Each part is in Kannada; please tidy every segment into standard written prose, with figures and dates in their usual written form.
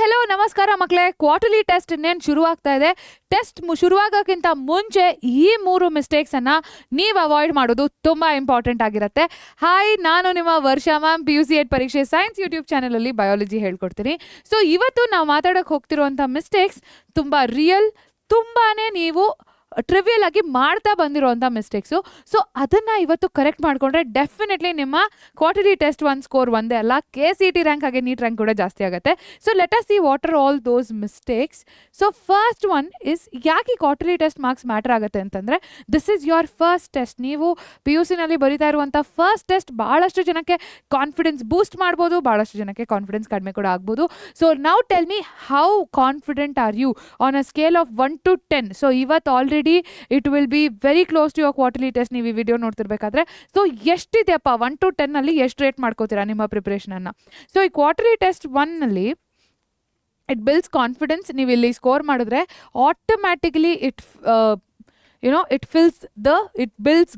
ಹಲೋ ನಮಸ್ಕಾರ ಮಕ್ಕಳೇ. ಕ್ವಾರ್ಟರ್ಲಿ ಟೆಸ್ಟ್ ಇನ್ನೇನು ಶುರುವಾಗ್ತಾ ಇದೆ. ಟೆಸ್ಟ್ ಶುರುವಾಗೋಕ್ಕಿಂತ ಮುಂಚೆ ಈ 3 ಮಿಸ್ಟೇಕ್ಸನ್ನು ನೀವು ಅವಾಯ್ಡ್ ಮಾಡೋದು ತುಂಬ ಇಂಪಾರ್ಟೆಂಟ್ ಆಗಿರುತ್ತೆ. ಹಾಯ್, ನಾನು ನಿಮ್ಮ ವರ್ಷಾ ಮ್ಯಾಮ್, PUC 8 ಪರೀಕ್ಷೆ ಸೈನ್ಸ್ ಯೂಟ್ಯೂಬ್ ಚಾನಲಲ್ಲಿ ಬಯಾಲಜಿ ಹೇಳ್ಕೊಡ್ತೀನಿ. ಸೊ ಇವತ್ತು ನಾವು ಮಾತಾಡೋಕ್ಕೆ ಹೋಗ್ತಿರುವಂಥ ಮಿಸ್ಟೇಕ್ಸ್ ತುಂಬ ರಿಯಲ್, ತುಂಬಾ ನೀವು ಟ್ರಿವಿಯಲ್ ಆಗಿ ಮಾಡ್ತಾ ಬಂದಿರೋಂಥ ಮಿಸ್ಟೇಕ್ಸು. ಸೊ ಅದನ್ನು ಇವತ್ತು ಕರೆಕ್ಟ್ ಮಾಡಿಕೊಂಡ್ರೆ ಡೆಫಿನೆಟ್ಲಿ ನಿಮ್ಮ ಕ್ವಾರ್ಟರ್ಲಿ ಟೆಸ್ಟ್ 1 ಸ್ಕೋರ್ ಒಂದೇ ಅಲ್ಲ, KCET ರ್ಯಾಂಕ್ ಹಾಗೆ ನೀಟ್ ರ್ಯಾಂಕ್ ಕೂಡ ಜಾಸ್ತಿ ಆಗುತ್ತೆ. So let us see what are all those mistakes. So first one is, ಯಾಕೆ ಕ್ವಾರ್ಟರ್ಲಿ ಟೆಸ್ಟ್ ಮಾರ್ಕ್ಸ್ ಮ್ಯಾಟರ್ ಆಗುತ್ತೆ ಅಂತಂದರೆ, this is your first test. ನೀವು PUCನಲ್ಲಿ ಬರೀತಾ ಇರುವಂಥ ಫಸ್ಟ್ ಟೆಸ್ಟ್. ಭಾಳಷ್ಟು ಜನಕ್ಕೆ ಕಾನ್ಫಿಡೆನ್ಸ್ ಬೂಸ್ಟ್ ಮಾಡ್ಬೋದು, ಭಾಳಷ್ಟು ಜನಕ್ಕೆ ಕಾನ್ಫಿಡೆನ್ಸ್ ಕಡಿಮೆ ಕೂಡ ಆಗ್ಬೋದು. So now tell me, how confident are you on a scale of 1 to 10? So ಇವತ್ತು already it will be very close to your quarterly test. ನೀವು ಈ ವಿಡಿಯೋ ನೋಡ್ತಿರ್ಬೇಕಾದ್ರೆ ಸೊ ಎಷ್ಟಿದೆಯಪ್ಪ 1 to 10 ಅಲ್ಲಿ ಎಷ್ಟು ರೇಟ್ ಮಾಡ್ಕೋತೀರಾ ನಿಮ್ಮ ಪ್ರಿಪ್ರೇಷನನ್ನು? ಸೊ ಈ ಕ್ವಾರ್ಟರ್ಲಿ ಟೆಸ್ಟ್ 1ನಲ್ಲಿ ಇಟ್ ಬಿಲ್ಡ್ಸ್ ಕಾನ್ಫಿಡೆನ್ಸ್. ನೀವು ಇಲ್ಲಿ ಸ್ಕೋರ್ ಮಾಡಿದ್ರೆ automatically it builds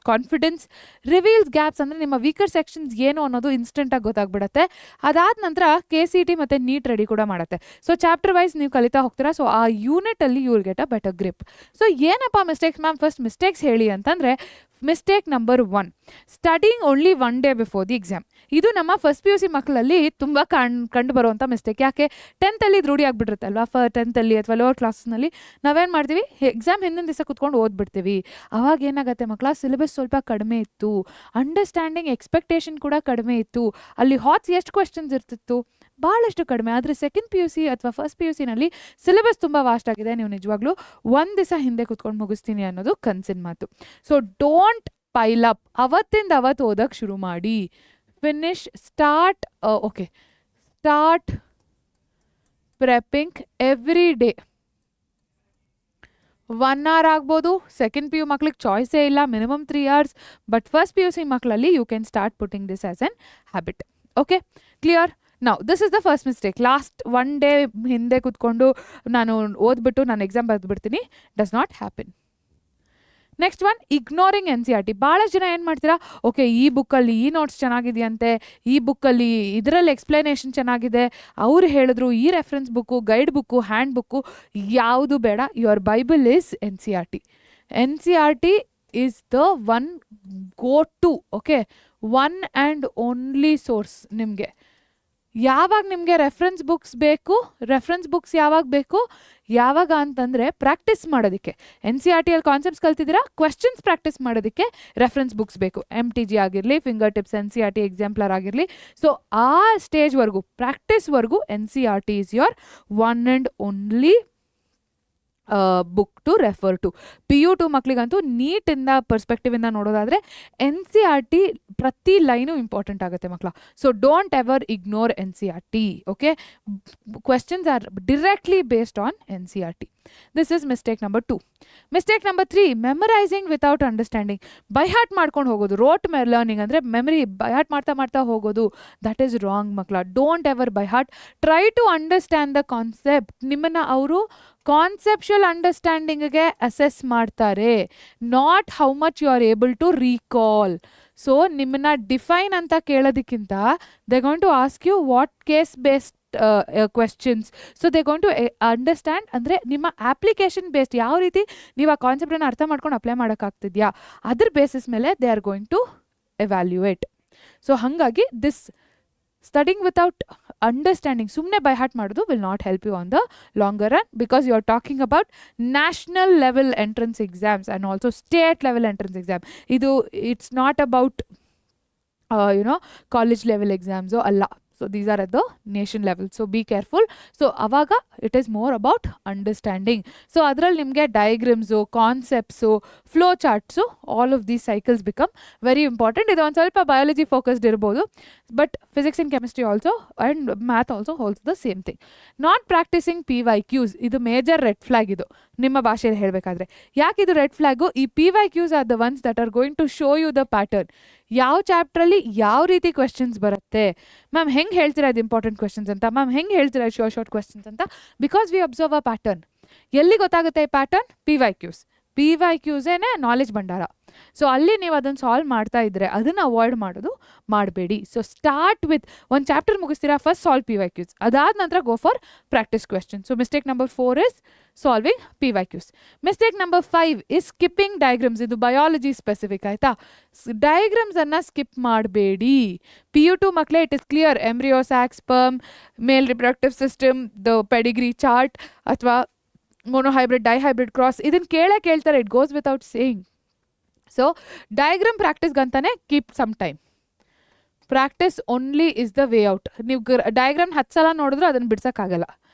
confidence, reveals gaps. ಅಂದರೆ ನಿಮ್ಮ ವೀಕರ್ ಸೆಕ್ಷನ್ಸ್ ಏನು ಅನ್ನೋದು ಇನ್ಸ್ಟೆಂಟಾಗಿ ಗೊತ್ತಾಗ್ಬಿಡುತ್ತೆ. ಅದಾದ ನಂತರ KCET ಮತ್ತು ನೀಟ್ ರೆಡಿ ಕೂಡ ಮಾಡುತ್ತೆ. ಸೊ ಚಾಪ್ಟರ್ ವೈಸ್ ನೀವು ಕಲಿತಾ ಹೋಗ್ತೀರಾ. ಸೊ ಆ ಯೂನಿಟಲ್ಲಿ you will get a better grip. So ಏನಪ್ಪ ಮಿಸ್ಟೇಕ್ಸ್ ಮ್ಯಾಮ್? ಫಸ್ಟ್ ಮಿಸ್ಟೇಕ್ಸ್ ಹೇಳಿ ಅಂತಂದರೆ, mistake number 1, studying only 1 day before the exam. ಇದು ನಮ್ಮ ಫಸ್ಟ್ PUC ಮಕ್ಕಳಲ್ಲಿ ತುಂಬ ಕಂಡು ಬರುವಂಥ ಮಿಸ್ಟೇಕ್. ಯಾಕೆ? 10th ಇದು ರೂಢಿ ಆಗಿಬಿಟ್ಟಿರುತ್ತೆ ಅಲ್ವಾ. 10th ಅಥವಾ ಲೋವರ್ ಕ್ಲಾಸಸ್ನಲ್ಲಿ ನಾವೇನು ಮಾಡ್ತೀವಿ, ಎಕ್ಸಾಮ್ ಹಿಂದಿನ ದಿವಸ ಕುತ್ಕೊಂಡು ಓದ್ಬಿಡ್ತೀವಿ. ಅವಾಗ ಏನಾಗುತ್ತೆ ಮಕ್ಕಳ, ಸಿಲೆಬಸ್ ಸ್ವಲ್ಪ ಕಡಿಮೆ ಇತ್ತು, ಅಂಡರ್ಸ್ಟ್ಯಾಂಡಿಂಗ್ ಎಕ್ಸ್ಪೆಕ್ಟೇಷನ್ ಕೂಡ ಕಡಿಮೆ ಇತ್ತು. ಅಲ್ಲಿ ಹಾಟ್ಸ್ ಎಷ್ಟು ಕ್ವೆಶ್ಚನ್ಸ್ ಇರ್ತಿತ್ತು? ಭಾಳಷ್ಟು ಕಡಿಮೆ. ಆದರೆ ಸೆಕೆಂಡ್ PUC ಅಥವಾ ಫಸ್ಟ್ PUCನಲ್ಲಿ ಸಿಲೆಬಸ್ ತುಂಬ ವಾಸ್ಟ್ ಆಗಿದೆ. ನೀವು ನಿಜವಾಗ್ಲೂ ಒಂದು ದಿವಸ ಹಿಂದೆ ಕುತ್ಕೊಂಡು ಮುಗಿಸ್ತೀನಿ ಅನ್ನೋದು ಕನಸಿನ ಮಾತು. So don't pile up. ಅವತ್ತಿಂದ ಅವತ್ತು ಓದೋಕ್ಕೆ ಶುರು ಮಾಡಿ. Start prepping every day. 1 hour ಆಗ್ಬೋದು. ಸೆಕೆಂಡ್ PU ಮಕ್ಳಿಗೆ ಚಾಯ್ಸೇ ಇಲ್ಲ, minimum 3 hours. But first PUC ಮಕ್ಕಳಲ್ಲಿ you can start putting this as an habit. Okay, clear? ನಾವು this is the first mistake. Last 1 day ಹಿಂದೆ ಕೂತ್ಕೊಂಡು ನಾನು ಓದ್ಬಿಟ್ಟು ನಾನು ಎಕ್ಸಾಮ್ ಬರೆದ್ಬಿಡ್ತೀನಿ. Does not happen. Next one, ignoring NCERT. ಭಾಳಷ್ಟು ಜನ ಏನು ಮಾಡ್ತೀರಾ, ಓಕೆ ಈ ಬುಕ್ಕಲ್ಲಿ ಈ ನೋಟ್ಸ್ ಚೆನ್ನಾಗಿದೆಯಂತೆ, ಈ ಬುಕ್ಕಲ್ಲಿ ಇದರಲ್ಲಿ ಎಕ್ಸ್ಪ್ಲನೇಷನ್ ಚೆನ್ನಾಗಿದೆ, ಅವ್ರು ಹೇಳಿದ್ರು ಈ reference book, guide book, hand book ಯಾವುದು ಬೇಡ. Your Bible is NCERT. NCERT is the one go to. Okay, one and only source. ನಿಮಗೆ ಯಾವಾಗ ನಿಮಗೆ ರೆಫರೆನ್ಸ್ ಬುಕ್ಸ್ ಯಾವಾಗ ಬೇಕು? ಯಾವಾಗ ಅಂತಂದರೆ ಪ್ರಾಕ್ಟೀಸ್ ಮಾಡೋದಕ್ಕೆ. NCERTಯಲ್ಲಿ ಕಾನ್ಸೆಪ್ಟ್ಸ್ ಕಲ್ತಿದ್ದೀರಾ, ಕ್ವೆಶ್ಚನ್ಸ್ ಪ್ರಾಕ್ಟೀಸ್ ಮಾಡೋದಕ್ಕೆ ರೆಫರೆನ್ಸ್ ಬುಕ್ಸ್ ಬೇಕು. MTG ಆಗಿರಲಿ, ಫಿಂಗರ್ ಟಿಪ್ಸ್, NCERT ಎಕ್ಸಾಂಪ್ಲರ್ ಆಗಿರಲಿ. ಸೊ ಆ ಸ್ಟೇಜ್ವರೆಗೂ, ಪ್ರಾಕ್ಟೀಸ್ವರೆಗೂ NCERT is your one and only book to refer to. PU2 ಮಕ್ಕಳಿಗಂತೂ ನೀಟಿಂದ ಪರ್ಸ್ಪೆಕ್ಟಿವಿಂದ ನೋಡೋದಾದರೆ NCERT ಪ್ರತಿ ಲೈನು ಇಂಪಾರ್ಟೆಂಟ್ ಆಗುತ್ತೆ ಮಕ್ಕಳ. So don't ever ignore NCERT. Okay, questions are directly based on NCERT. This is mistake number 2. Mistake number 3, memorising without understanding. By heart ಮಾಡ್ಕೊಂಡು ಹೋಗೋದು. ರೋಟ್ ಲರ್ನಿಂಗ್ ಅಂದರೆ ಮೆಮರಿ ಬೈ ಹಾರ್ಟ್ ಮಾಡ್ತಾ ಹೋಗೋದು. ದಟ್ ಈಸ್ ರಾಂಗ್ ಮಕ್ಕಳ. Don't ever by heart. Try to understand the concept. ನಿಮ್ಮನ್ನು ಅವರು ಕಾನ್ಸೆಪ್ಷುವಲ್ ಅಂಡರ್ಸ್ಟ್ಯಾಂಡಿಂಗ್ಗೆ ಅಸೆಸ್ ಮಾಡ್ತಾರೆ, not how much you are able to recall. So ನಿಮ್ಮನ್ನ ಡಿಫೈನ್ ಅಂತ ಕೇಳೋದಕ್ಕಿಂತ they going to ask you what case based questions. So they going to understand ಅಂದರೆ ನಿಮ್ಮ ಅಪ್ಲಿಕೇಶನ್ ಬೇಸ್ಡ್, ಯಾವ ರೀತಿ ನೀವು ಆ ಕಾನ್ಸೆಪ್ಟನ್ನು ಅರ್ಥ ಮಾಡ್ಕೊಂಡು ಅಪ್ಲೈ ಮಾಡೋಕ್ಕಾಗ್ತಿದ್ಯಾ, ಅದ್ರ ಬೇಸಿಸ್ ಮೇಲೆ they are going to evaluate. So ಹಾಗಾಗಿ ದಿಸ್ ಸ್ಟಡಿಂಗ್ ವಿತೌಟ್ ಅಂಡರ್ಸ್ಟ್ಯಾಂಡಿಂಗ್, ಸುಮ್ಮನೆ ಬೈ ಹಾರ್ಟ್ ಮಾಡೋದು will not help you on the longer run, because you are talking about national level entrance exams and also state level entrance exam. ಇದು it's not about college level exams ಅಲ್ಲ. So these are at the nation level. So be careful. So ಅವಾಗ it is more about understanding. So ಅದರಲ್ಲಿ ನಿಮಗೆ ಡಯಾಗ್ರಾಮ್ಸು, concepts, flow charts, all of these cycles become very important. ಇದು ಒಂದು ಸ್ವಲ್ಪ ಬಯಾಲಜಿ ಫೋಕಸ್ಡ್ ಇರ್ಬೋದು, but physics and chemistry also and math also holds the same thing. Not practising PYQs, ಇದು ಮೇಜರ್ ರೆಡ್ ಫ್ಲಾಗ್. ಇದು ನಿಮ್ಮ ಭಾಷೆಯಲ್ಲಿ ಹೇಳಬೇಕಾದ್ರೆ ಯಾಕೆ ಇದು ರೆಡ್ ಫ್ಲಾಗು? ಈ PYQs are the ones that are going to show you the pattern. ಯಾವ ಚಾಪ್ಟ್ರಲ್ಲಿ ಯಾವ ರೀತಿ ಕ್ವೆಶ್ಚನ್ಸ್ ಬರುತ್ತೆ ಮ್ಯಾಮ್, ಹೆಂಗೆ ಹೇಳ್ತೀರಾ ಇದು ಇಂಪಾರ್ಟೆಂಟ್ ಕ್ವೆಶ್ಚನ್ಸ್ ಅಂತ, ಮ್ಯಾಮ್ ಹೆಂಗೆ ಹೇಳ್ತೀರಾ ಶಾರ್ಟ್ ಕ್ವೆಶ್ಚನ್ಸ್ ಅಂತ? Because we observe a pattern. ಎಲ್ಲಿ ಗೊತ್ತಾಗುತ್ತೆ ಈ ಪ್ಯಾಟರ್ನ್? PYQs. PYQಸೇನೆ ನಾಲೆಜ್ ಭಂಡಾರ. ಸೊ ಅಲ್ಲಿ ನೀವು ಅದನ್ನು ಸಾಲ್ವ್ ಮಾಡ್ತಾ ಇದ್ರೆ ಅದನ್ನು ಅವಾಯ್ಡ್ ಮಾಡಬೇಡಿ. ಸೊ ಸ್ಟಾರ್ಟ್ ವಿತ್ ಒಂದು ಚಾಪ್ಟರ್ ಮುಗಿಸ್ತೀರಾ, ಫಸ್ಟ್ ಸಾಲ್ವ್ PYQs, ಅದಾದ ನಂತರ go for practice question. So mistake number 4 is solving PYQs. Mistake number 5 is skipping diagrams. ಇದು ಬಯಾಲಜಿ ಸ್ಪೆಸಿಫಿಕ್ ಆಯಿತಾ. ಡಯಾಗ್ರಾಮ್ಸನ್ನು ಸ್ಕಿಪ್ ಮಾಡಬೇಡಿ. PU2 ಮಕ್ಕಳೇ, it is clear. Embryo, sac, sperm, male reproductive system, the pedigree chart ಅಥವಾ ಮೊನೋಹೈಬ್ರಿಡ್, ಡೈಹೈಬ್ರಿಡ್, ಕ್ರಾಸ್, ಇದನ್ನು ಕೇಳ್ತಾರೆ. It goes without saying. So diagram ಪ್ರಾಕ್ಟೀಸ್ಗಂತಾನೆ keep some time. Practice only is the way out. ನೀವು ಡಯಾಗ್ರಾಮ್ 10 ಸಲ ನೋಡಿದ್ರು ಅದನ್ನು ಬಿಡ್ಸೋಕ್ಕಾಗಲ್ಲ.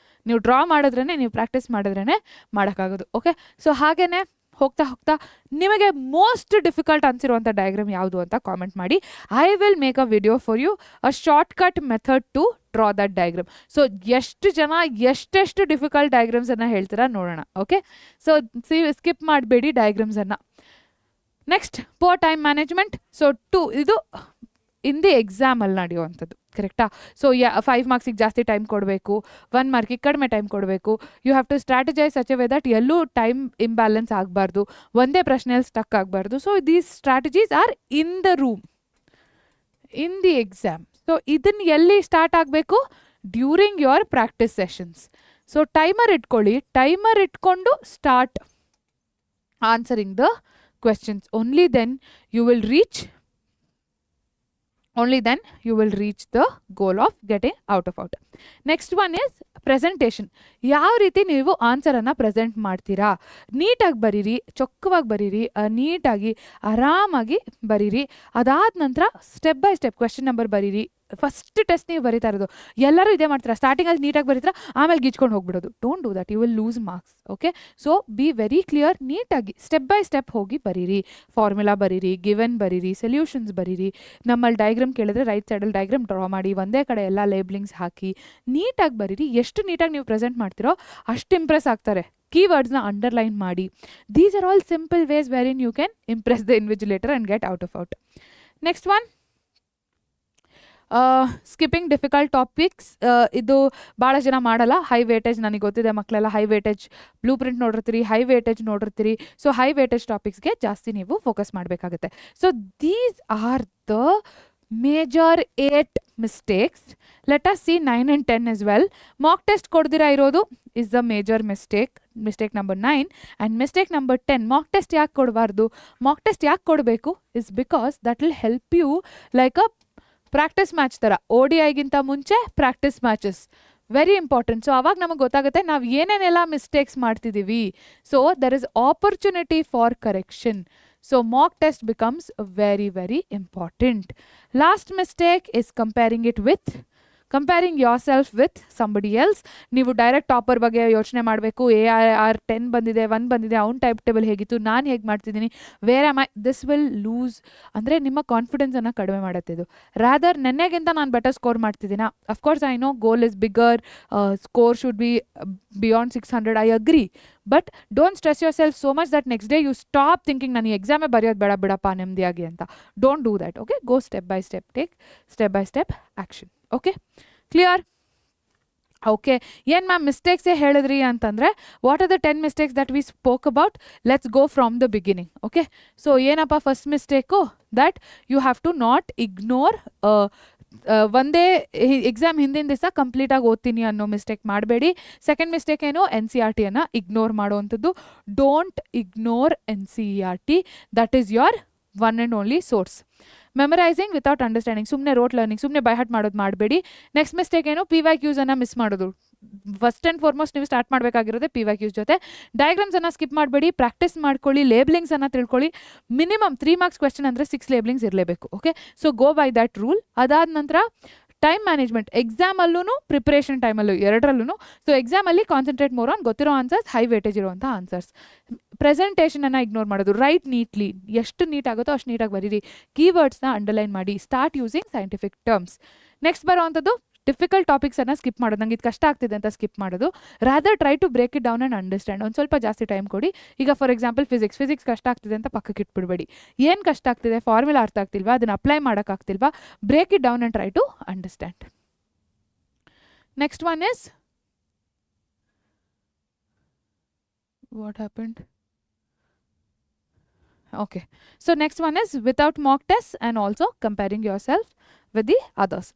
ನೀವು ಡ್ರಾ ಮಾಡಿದ್ರೇ, ನೀವು ಪ್ರಾಕ್ಟೀಸ್ ಮಾಡಿದ್ರೇ ಮಾಡೋಕ್ಕಾಗೋದು. ಓಕೆ, ಸೊ ಹಾಗೇ ಹೋಗ್ತಾ ನಿಮಗೆ ಮೋಸ್ಟ್ ಡಿಫಿಕಲ್ಟ್ ಅನ್ಸಿರುವಂಥ ಡಯಾಗ್ರಾಮ್ ಯಾವುದು ಅಂತ ಕಾಮೆಂಟ್ ಮಾಡಿ. I will make a video for you, a short cut method to draw that diagram. So ಎಷ್ಟು ಜನ ಎಷ್ಟೆಷ್ಟು ಡಿಫಿಕಲ್ಟ್ ಡಯಾಗ್ರಾಮ್ಸನ್ನು ಹೇಳ್ತೀರಾ ನೋಡೋಣ. ಓಕೆ, ಸೊ ಸ್ಕಿಪ್ ಮಾಡಬೇಡಿ ಡಯಾಗ್ರಾಮ್ಸನ್ನು. Next, poor time management. So ಇದು ಹಿಂದಿ ಎಕ್ಸಾಮಲ್ಲಿ ನಡೆಯುವಂಥದ್ದು, ಕರೆಕ್ಟಾ? ಸೊ 5 ಮಾರ್ಕ್ಸಿಗೆ ಜಾಸ್ತಿ ಟೈಮ್ ಕೊಡಬೇಕು, 1 ಮಾರ್ಕಿಗೆ ಕಡಿಮೆ ಟೈಮ್ ಕೊಡಬೇಕು. You have to strategize such a way that ಎಲ್ಲೂ ಟೈಮ್ ಇಂಬ್ಯಾಲೆನ್ಸ್ ಆಗಬಾರ್ದು, ಒಂದೇ ಪ್ರಶ್ನೆಯಲ್ಲಿ ಸ್ಟಕ್ ಆಗಬಾರ್ದು. So these strategies are in the room in the exam. So ಇದನ್ನು ಎಲ್ಲಿ ಸ್ಟಾರ್ಟ್ ಆಗಬೇಕು? During your practice sessions. So timer ಇಟ್ಕೊಳ್ಳಿ, ಟೈಮರ್ ಇಟ್ಕೊಂಡು start answering the questions. Only then you will reach the goal of getting out. Next one is presentation. ಯಾವ ರೀತಿ ನೀವು ಆನ್ಸರನ್ನು ಪ್ರೆಸೆಂಟ್ ಮಾಡ್ತೀರಾ? ನೀಟಾಗಿ ಬರೀರಿ, ಚೊಕ್ಕವಾಗಿ ಬರೀರಿ, ನೀಟಾಗಿ ಆರಾಮಾಗಿ ಬರೀರಿ. ಅದಾದ ನಂತರ step by step question number ಬರೀರಿ. ಫಸ್ಟ್ ಟೆಸ್ಟ್ ನೀವು ಬರೀತಾ ಇರೋದು, ಎಲ್ಲರೂ ಇದೇ ಮಾಡ್ತೀರಾ. ಸ್ಟಾರ್ಟಿಂಗಲ್ಲಿ ನೀಟಾಗಿ ಬರೀತೀರಾ, ಆಮೇಲೆ ಗೀಚ್ಕೊಂಡು ಹೋಗ್ಬಿಡೋದು. Don't do that, you will lose marks. Okay, so be very clear. ನೀಟಾಗಿ ಸ್ಟೆಪ್ ಬೈ ಸ್ಟೆಪ್ ಹೋಗಿ ಬರೀರಿ. ಫಾರ್ಮುಲಾ ಬರೀರಿ, ಗಿವನ್ ಬರೀರಿ, ಸೊಲ್ಯೂಷನ್ಸ್ ಬರೀರಿ. ನಮ್ಮಲ್ಲಿ ಡಯಾಗ್ರಾಮ್ ಕೇಳಿದ್ರೆ ರೈಟ್ ಸೈಡಲ್ಲಿ ಡಯಾಗ್ರಾಮ್ ಡ್ರಾ ಮಾಡಿ, ಒಂದೇ ಕಡೆ ಎಲ್ಲ ಲೇಬ್ಲಿಂಗ್ಸ್ ಹಾಕಿ ನೀಟಾಗಿ ಬರೀರಿ. ಎಷ್ಟು ನೀಟಾಗಿ ನೀವು ಪ್ರೆಸೆಂಟ್ ಮಾಡ್ತೀರೋ ಅಷ್ಟು ಇಂಪ್ರೆಸ್ ಆಗ್ತಾರೆ. ಕೀವರ್ಡ್ಸ್ನ ಅಂಡರ್ಲೈನ್ ಮಾಡಿ. These are all simple ways where in you can impress the invigilator and get out. Next one, skipping difficult topics. ಇದು ಭಾಳ ಜನ ಮಾಡಲ್ಲ. ಹೈ ವೇಟೇಜ್, ನನಗೆ ಗೊತ್ತಿದೆ ಮಕ್ಕಳೆಲ್ಲ ಹೈ ವೇಟೇಜ್ ಬ್ಲೂ ಪ್ರಿಂಟ್ ನೋಡಿರ್ತೀರಿ, ಹೈ ವೇಟೇಜ್ ನೋಡಿರ್ತೀರಿ. ಸೊ ಹೈ ವೇಟೇಜ್ ಟಾಪಿಕ್ಸ್ಗೆ ಜಾಸ್ತಿ ನೀವು ಫೋಕಸ್ ಮಾಡಬೇಕಾಗುತ್ತೆ. So these are the major 8 mistakes. Let us see 9 and 10 as well. Mock test ಕೊಡ್ದಿರಾ ಇರೋದು is the major mistake number 9. And mistake number 10, mock test ಯಾಕೆ ಕೊಡಬಾರ್ದು? ಮಾಕ್ ಟೆಸ್ಟ್ ಯಾಕೆ ಕೊಡಬೇಕು is because that will help you like a practice match ಥರ. ODIಗಿಂತ ಮುಂಚೆ practice matches very important. So ಅವಾಗ ನಮಗೆ ಗೊತ್ತಾಗುತ್ತೆ ನಾವು ಏನೇನೆಲ್ಲ ಮಿಸ್ಟೇಕ್ಸ್ ಮಾಡ್ತಿದ್ದೀವಿ. So there is opportunity for correction. So mock test becomes very, very important. Last mistake is comparing yourself with somebody else. ನೀವು ಡೈರೆಕ್ಟ್ ಟಾಪರ್ ಬಗ್ಗೆ ಯೋಚನೆ ಮಾಡಬೇಕು. AIR 10 ಬಂದಿದೆ, 1 ಬಂದಿದೆ, ಅವ್ನ ಟೈಪ್ ಟೇಬಲ್ ಹೇಗಿತ್ತು, ನಾನು ಹೇಗೆ ಮಾಡ್ತಿದ್ದೀನಿ, where am I, this will lose. ಅಂದರೆ ನಿಮ್ಮ ಕಾನ್ಫಿಡೆನ್ಸನ್ನು ಕಡಿಮೆ ಮಾಡುತ್ತೆ ಇದು. ರಾದರ್ ನೆನ್ನೆಗಿಂತ ನಾನು ಬೆಟರ್ ಸ್ಕೋರ್ ಮಾಡ್ತಿದ್ದೀನಾ? Of course I know goal is bigger, score should be beyond 600, I agree. But don't stress yourself so much that next day you stop thinking ನಾನು ಎಕ್ಸಾಮೇ ಬರೆಯೋದು ಬೇಡ ಬಿಡಪ್ಪ ನೆಮ್ಮದಿಯಾಗಿ ಅಂತ. Don't do that. Okay, go step by step, take step by step action. Okay, clear? Okay, ಏನು ಮ್ಯಾಮ್ ಮಿಸ್ಟೇಕ್ಸೇ ಹೇಳಿದ್ರಿ ಅಂತಂದರೆ what are the 10 mistakes that we spoke about? Let's go from the beginning. Okay, so ಏನಪ್ಪ first mistake? That you have to not ignore ಒಂದೇ ಎಕ್ಸಾಮ್ ಹಿಂದಿನ ದಿವಸ ಕಂಪ್ಲೀಟಾಗಿ ಓದ್ತೀನಿ ಅನ್ನೋ ಮಿಸ್ಟೇಕ್ ಮಾಡಬೇಡಿ. ಸೆಕೆಂಡ್ ಮಿಸ್ಟೇಕ್ ಏನು? NCERTಯನ್ನು ಇಗ್ನೋರ್ ಮಾಡುವಂಥದ್ದು. Don't ignore NCERT, that is your one and only source. Memorising without understanding, ಸುಮ್ಮನೆ ರೋಟ್ ಲರ್ನಿಂಗ್, ಸುಮ್ಮನೆ ಬೈ ಹಾರ್ಟ್ ಮಾಡೋದು ಮಾಡಬೇಡಿ. ನೆಕ್ಸ್ಟ್ ಮಿಸ್ಟೇಕ್ ಏನು? PYQಸನ್ನು ಮಿಸ್ ಮಾಡೋದು. ಫಸ್ಟ್ ಆ್ಯಂಡ್ ಫಾರ್ಮೋಸ್ಟ್ ನೀವು ಸ್ಟಾರ್ಟ್ ಮಾಡಬೇಕಾಗಿರೋದೆ PYQs ಜೊತೆ. ಡಯಾಗ್ರಾಮ್ಸನ್ನು ಸ್ಕಿಪ್ ಮಾಡಬೇಡಿ, ಪ್ರಾಕ್ಟೀಸ್ ಮಾಡ್ಕೊಳ್ಳಿ, ಲೇಬ್ಲಿಂಗ್ಸನ್ನು ತಿಳ್ಕೊಳ್ಳಿ. ಮಿನಿಮಮ್ 3 ಮಾರ್ಕ್ಸ್ ಕ್ವೆಶ್ಚನ್ ಅಂದರೆ 6 ಲೇಬ್ಲಿಂಗ್ಸ್ ಇರಲೇಬೇಕು. Okay, so go by that rule. ಅದಾದ ನಂತರ ಟೈಮ್ ಮ್ಯಾನೇಜ್ಮೆಂಟ್, ಎಕ್ಸಾಮಲ್ಲೂ ಪ್ರಿಪ್ರೇಷನ್ ಟೈಮಲ್ಲೂ ಎರಡರಲ್ಲೂ. ಸೊ ಎಕ್ಸಾಮಲ್ಲಿ ಕಾನ್ಸಂಟ್ರೇಟ್ ಮೋರ್ ಆನ್ ಗೊತ್ತಿರೋ ಆನ್ಸರ್ಸ್, ಹೈ ವೇಟೇಜ್ ಇರುವಂಥ ಆನ್ಸರ್ಸ್. ಪ್ರೆಸೆಂಟೇಷನನ್ನು ಇಗ್ನೋರ್ ಮಾಡೋದು. ರೈಟ್ ನೀಟ್ಲಿ, ಎಷ್ಟು ನೀಟ್ ಆಗುತ್ತೋ ಅಷ್ಟು ನೀಟಾಗಿ ಬರೀರಿ. ಕೀವರ್ಡ್ಸ್ನ ಅಂಡರ್ಲೈನ್ ಮಾಡಿ. Start using scientific terms. Next ಬರೋವಂಥದ್ದು ಡಿಫಿಕಲ್ಟ್ ಟಾಪಿಕ್ಸನ್ನು ಸ್ಕಿಪ್ ಮಾಡೋದು. ನಂಗೆ ಇದು ಕಷ್ಟ ಆಗ್ತಿದೆ ಅಂತ ಸ್ಕಿಪ್ ಮಾಡೋದು. Rather try to break it down and understand. ಒಂದು ಸ್ವಲ್ಪ ಜಾಸ್ತಿ ಟೈಮ್ ಕೊಡಿ. ಈಗ ಫಾರ್ ಎಕ್ಸಾಂಪಲ್ ಫಿಸಿಕ್ಸ್ ಕಷ್ಟ ಆಗ್ತಿದೆ ಅಂತ ಪಕ್ಕಕ್ಕೆ ಇಟ್ಬಿಡ್ಬೇಡಿ. ಏನು ಕಷ್ಟ ಆಗ್ತಿದೆ? ಫಾರ್ಮುಲಾ ಅರ್ಥ ಆಗ್ತಿಲ್ವಾ? ಅದನ್ನು ಅಪ್ಲೈ ಮಾಡೋಕ್ಕಾಗ್ತಿಲ್ವಾ? Break it down and try to understand. Next one is what happened? Okay. So next one is without mock tests and also comparing yourself with the others.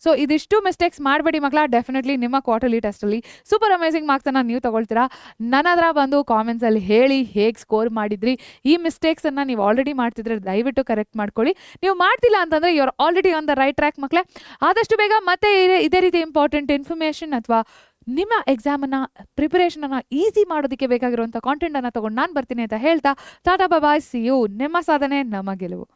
So ಇದಿಷ್ಟು ಮಿಸ್ಟೇಕ್ಸ್ ಮಾಡಬೇಡಿ ಮಕ್ಕಳ. ಡೆಫಿನೆಟ್ಲಿ ನಿಮ್ಮ ಕ್ವಾರ್ಟರ್ಲಿ ಟೆಸ್ಟಲ್ಲಿ ಸೂಪರ್ ಅಮೇಸಿಂಗ್ ಮಾರ್ಕ್ಸನ್ನು ನೀವು ತಗೊಳ್ತೀರಾ. ನನ್ನ ಹತ್ರ ಬಂದು ಕಾಮೆಂಟ್ಸಲ್ಲಿ ಹೇಳಿ ಹೇಗೆ ಸ್ಕೋರ್ ಮಾಡಿದ್ರಿ. ಈ ಮಿಸ್ಟೇಕ್ಸನ್ನು ನೀವು ಆಲ್ರೆಡಿ ಮಾಡ್ತಿದ್ರೆ ದಯವಿಟ್ಟು ಕರೆಕ್ಟ್ ಮಾಡ್ಕೊಳ್ಳಿ. ನೀವು ಮಾಡ್ತಿಲ್ಲ ಅಂತಂದರೆ you are already on the right track ಮಕ್ಕಳೇ. ಆದಷ್ಟು ಬೇಗ ಮತ್ತೆ ಇದೇ ರೀತಿ ಇಂಪಾರ್ಟೆಂಟ್ ಇನ್ಫಾರ್ಮೇಷನ್ ಅಥವಾ ನಿಮ್ಮ ಎಕ್ಸಾಮನ್ನು ಪ್ರಿಪರೇಷನನ್ನು ಈಸಿ ಮಾಡೋದಕ್ಕೆ ಬೇಕಾಗಿರುವಂಥ ಕಾಂಟೆಂಟನ್ನು ತೊಗೊಂಡು ನಾನು ಬರ್ತೀನಿ ಅಂತ ಹೇಳ್ತಾ ಟಾಟಾ ಬಾಯ್, ಸಿ ಯು. ನಿಮ್ಮ ಸಾಧನೆ ನಮ್ಮ ಗೆಲುವು.